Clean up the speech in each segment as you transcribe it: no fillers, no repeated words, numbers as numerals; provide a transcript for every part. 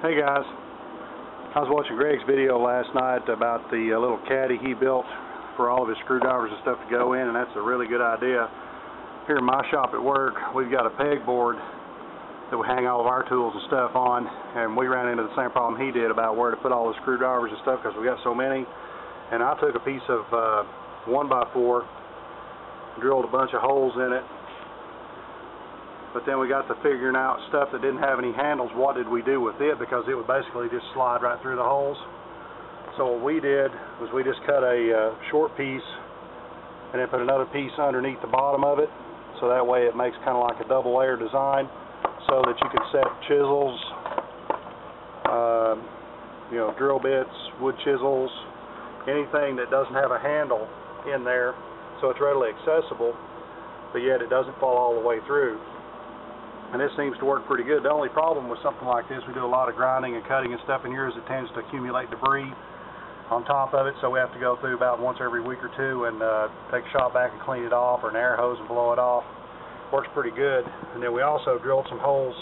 Hey guys, I was watching Greg's video last night about the little caddy he built for all of his screwdrivers and stuff to go in, and that's a really good idea. Here in my shop at work, we've got a pegboard that we hang all of our tools and stuff on, and we ran into the same problem he did about where to put all the screwdrivers and stuff because we got so many. And I took a piece of 1x4, drilled a bunch of holes in it. But then we got to figuring out stuff that didn't have any handles. What did we do with it? Because it would basically just slide right through the holes. So what we did was we just cut a short piece and then put another piece underneath the bottom of it. So that way it makes kind of like a double layer design so that you can set chisels, drill bits, wood chisels, anything that doesn't have a handle in there, so it's readily accessible, but yet it doesn't fall all the way through. And this seems to work pretty good. The only problem with something like this, we do a lot of grinding and cutting and stuff in here, is it tends to accumulate debris on top of it, so we have to go through about once every week or two and take a shop back and clean it off, or an air hose and blow it off. Works pretty good. And then we also drilled some holes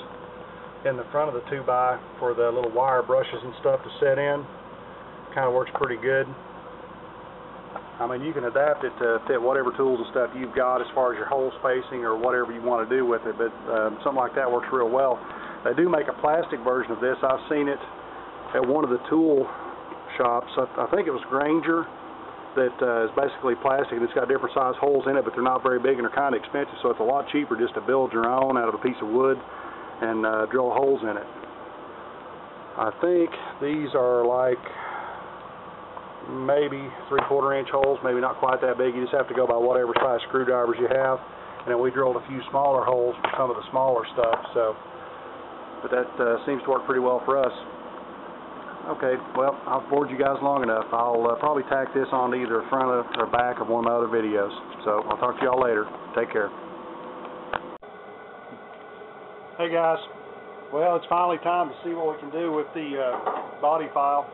in the front of the 2x for the little wire brushes and stuff to set in. Kind of works pretty good. I mean, you can adapt it to fit whatever tools and stuff you've got as far as your hole spacing or whatever you want to do with it, but something like that works real well. They do make a plastic version of this. I've seen it at one of the tool shops. I think it was Granger, that is basically plastic, and it's got different size holes in it, but they're not very big and they're kind of expensive, so it's a lot cheaper just to build your own out of a piece of wood and drill holes in it. I think these are like maybe 3/4 inch holes, maybe not quite that big. You just have to go by whatever size screwdrivers you have. And then we drilled a few smaller holes for some of the smaller stuff. But that seems to work pretty well for us. Okay, well, I've bored you guys long enough. I'll probably tack this on to either front or back of one of my other videos. So I'll talk to y'all later. Take care. Hey guys, well, it's finally time to see what we can do with the body file.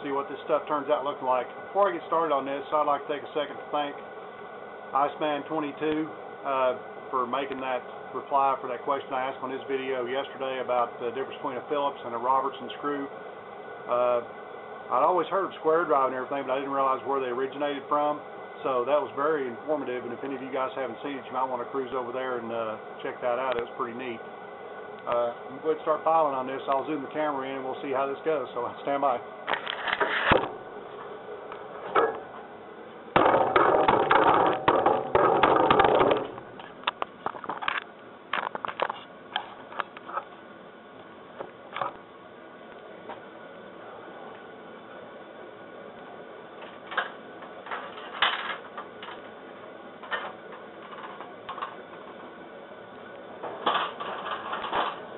See what this stuff turns out looking like. Before I get started on this, I'd like to take a second to thank Iceman22 for making that reply for that question I asked on his video yesterday about the difference between a Phillips and a Robertson screw. I'd always heard of square drive and everything, but I didn't realize where they originated from. So that was very informative, and if any of you guys haven't seen it, you might want to cruise over there and check that out. It was pretty neat. I'm going to start filing on this. I'll zoom the camera in and we'll see how this goes, so stand by.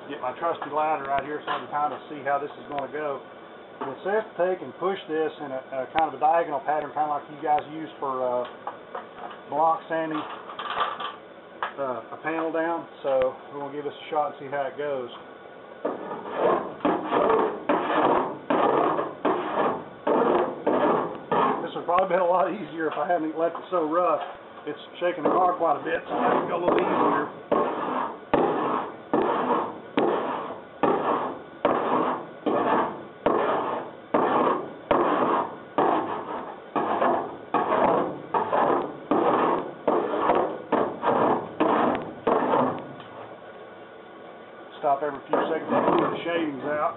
Get my trusty ladder right here so I can kind of see how this is going to go. It says to take and push this in a kind of a diagonal pattern, kind of like you guys use for block sanding a panel down. So we're going to give this a shot and see how it goes. This would probably been a lot easier if I hadn't left it so rough. It's shaking the car quite a bit, so I have to go a little easier. Stop every few seconds to clear the shavings out.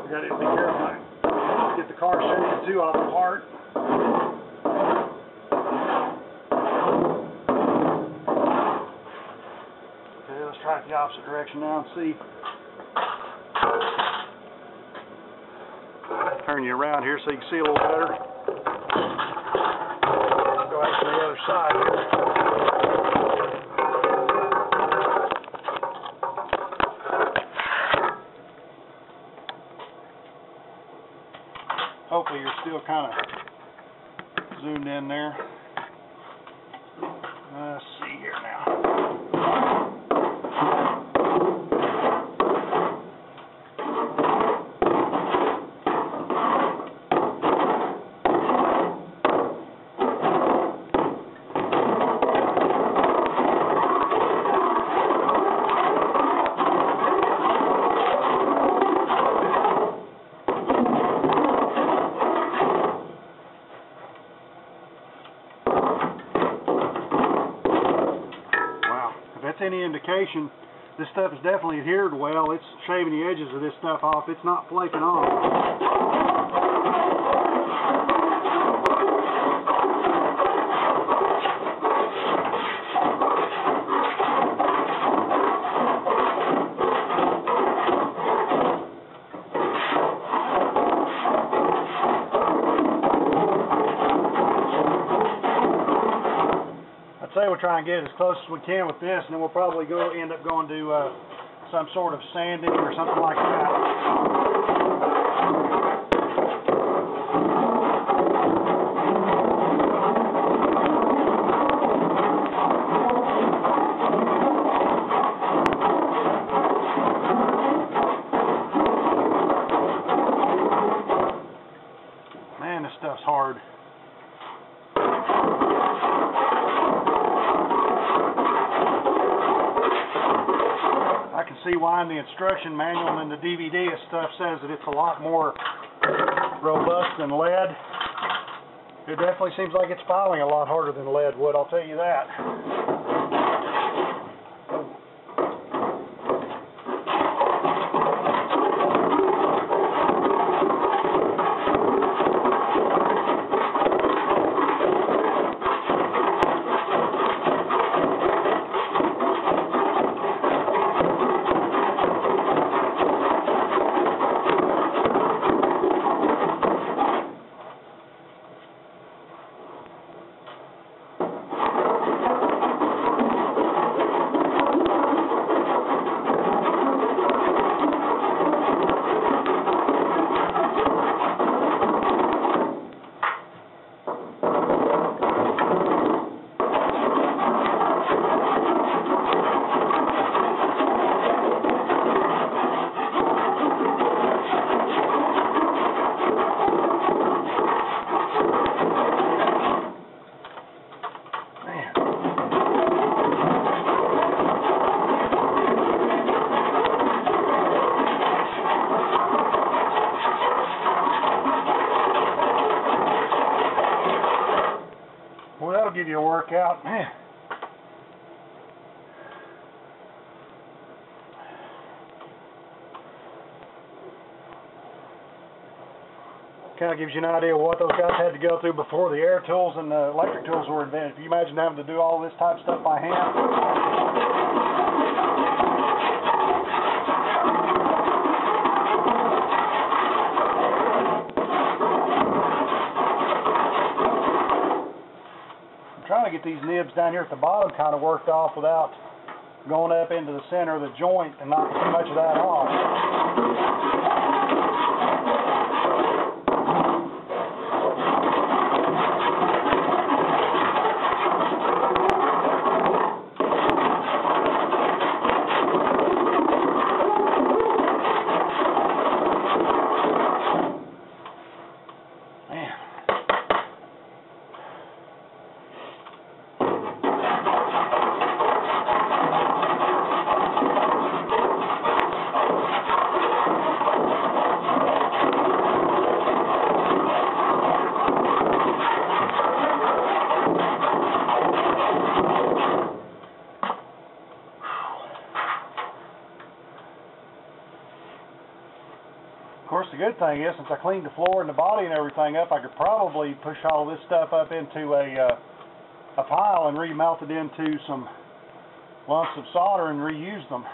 You gotta be careful. Get the car shaved too off the part. Okay, let's try it the opposite direction now and see. Turn you around here so you can see a little better. Go out to the other side here. Hopefully you're still kind of zoomed in there. Let's see here now. that's any indication, this stuff is definitely adhered well. It's shaving the edges of this stuff off. It's not flaking off. I'd say we'll try and get as close as we can with this, and then we'll probably end up going to some sort of sanding or something like that. Man, this stuff's hard. I can see why in the instruction manual and in the DVD stuff says that it's a lot more robust than lead. It definitely seems like it's filing a lot harder than lead would, I'll tell you that. Well, that'll give you a workout. Man. Kind of gives you an idea of what those guys had to go through before the air tools and the electric tools were invented. Can you imagine having to do all this type of stuff by hand? Trying to get these nibs down here at the bottom kind of worked off without going up into the center of the joint and knocking too much of that off. Of course, the good thing is, since I cleaned the floor and the body and everything up, I could probably push all this stuff up into a pile and remelt it into some lumps of solder and reuse them.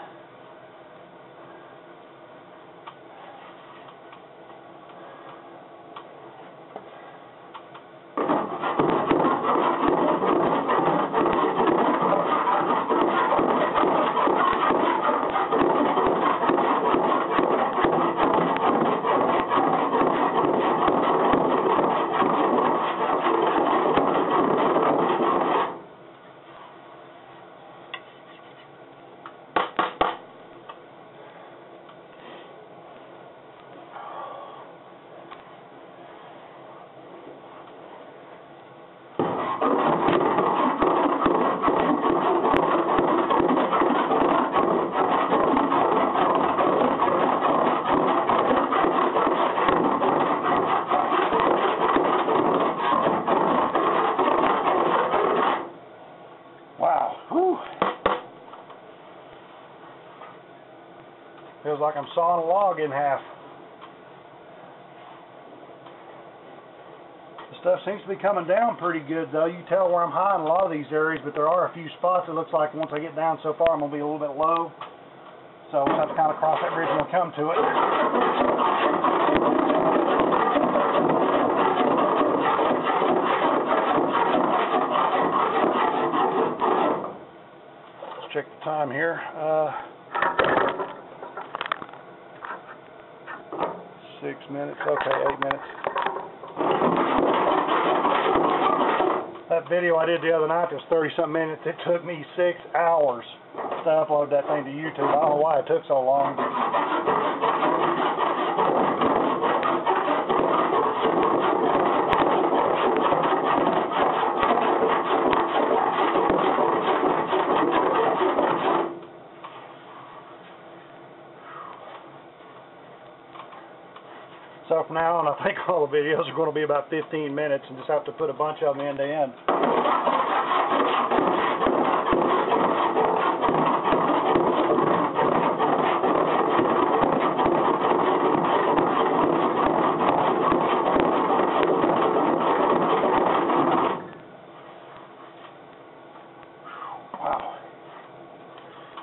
Feels like I'm sawing a log in half. The stuff seems to be coming down pretty good though. You can tell where I'm high in a lot of these areas, but there are a few spots it looks like once I get down so far I'm going to be a little bit low. So we'll have to kind of cross that bridge when we come to it. Let's check the time here. 6 minutes, okay, 8 minutes. That video I did the other night was 30-something minutes. It took me 6 hours to upload that thing to YouTube. I don't know why it took so long. So from now on, I think all the videos are going to be about 15 minutes and just have to put a bunch of them end to end. Wow.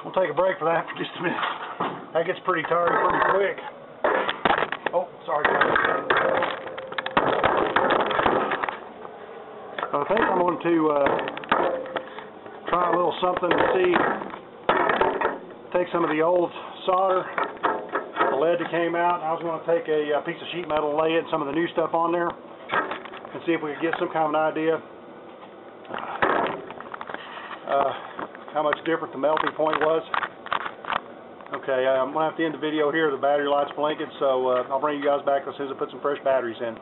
We'll take a break for that for just a minute. That gets pretty tired pretty quick. Oh, sorry guys. I think I'm going to try a little something to see. Take some of the old solder, the lead that came out, and I was going to take a piece of sheet metal and lay it and some of the new stuff on there and see if we could get some kind of an idea how much different the melting point was. Okay, I'm going to have to end the video here. The battery light's blinking, so I'll bring you guys back as soon as I put some fresh batteries in.